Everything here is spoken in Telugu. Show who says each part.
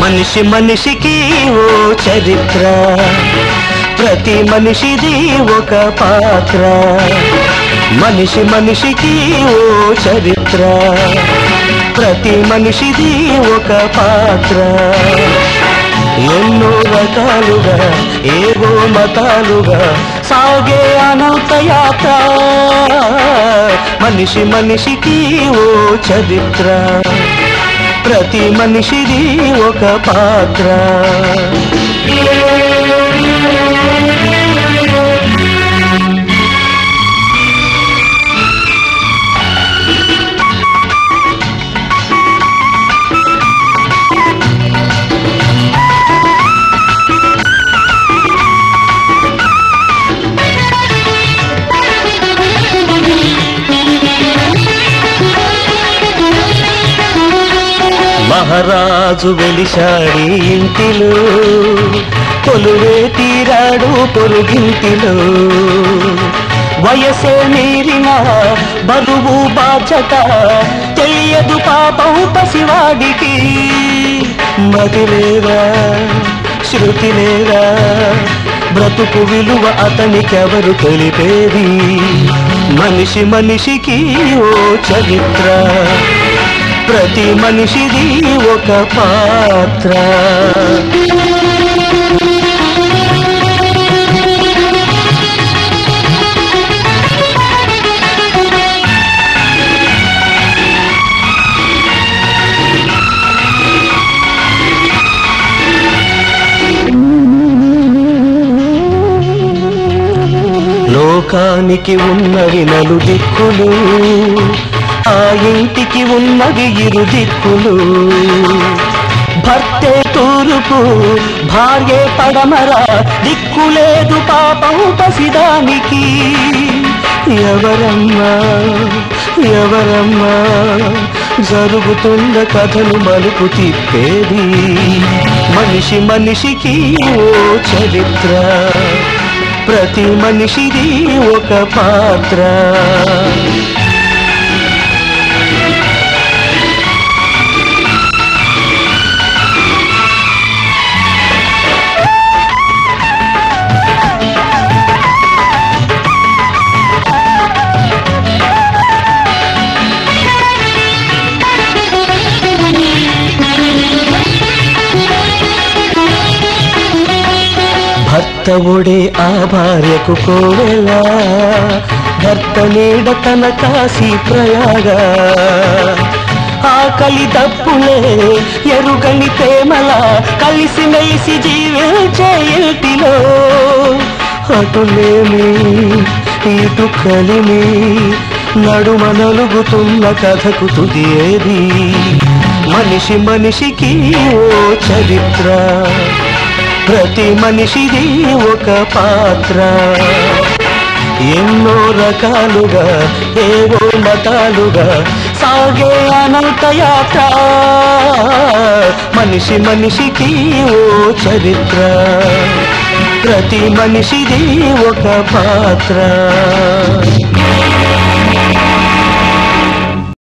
Speaker 1: మనిషి మనిషికి ఓ చరిత్ర, ప్రతి మనిషిది ఒక పాత్ర. మనిషి మనిషికి ఓ చరిత్ర, ప్రతి మనిషిది ఒక పాత్ర. ఎన్నో రకాలుగా ఏవో మతాలుగా సాగే అనంత యాత్ర. మనిషి మనిషికి ఓ చరిత్ర, ప్రతి మనిషిది ఒక పాత్ర. మహారాజు వెలిశాడి ఇంటిలో, కొలువే తీరాడు పొరుగింటిలో. వయసే మీరిన బరువు బాధ్యత తెలియదు పాపం పసివాడికి. మతి లేదా శృతి లేదా, బ్రతుకు విలువ అతనికెవరు తెలిపేది. మనిషి మనిషికి ఓ చరిత్ర, ప్రతి మనిషిది ఒక పాత్ర. లోకానికి ఉన్నవి నలుదిక్కులు, ఆ ఇంటికి ఉన్నది ఇరు దిక్కులు. భర్తే తూర్పు భార్యే పడమర, దిక్కులేదు పాపం పసిదానికి. ఎవరమ్మా ఎవరమ్మా జరుగుతున్న కథను మలుపు తిప్పేది. మనిషి మనిషికి ఓ చరిత్ర, ప్రతి మనిషిది ఒక పాత్ర. భర్త ఒడే ఆ భార్యకు కోవెలా, భర్త నీడ తన కాశీ ప్రయాగ. ఆకలి దప్పులే ఎరుగని ప్రేమలా కలిసి మెలిసి జీవించే ఇంటిలో. అటులేమి ఇటు కలిమి నడుమ నలుగుతున్న కథకు తుది ఏది. మనిషి మనిషికి ఓ చరిత్ర, ప్రతి మనిషిది ఒక పాత్ర. ఎన్నో రకాలుగా ఏవో మతాలుగా సాగే అనంత యాత్ర. మనిషి మనిషికి ఓ చరిత్ర, ప్రతి మనిషిది ఒక పాత్ర.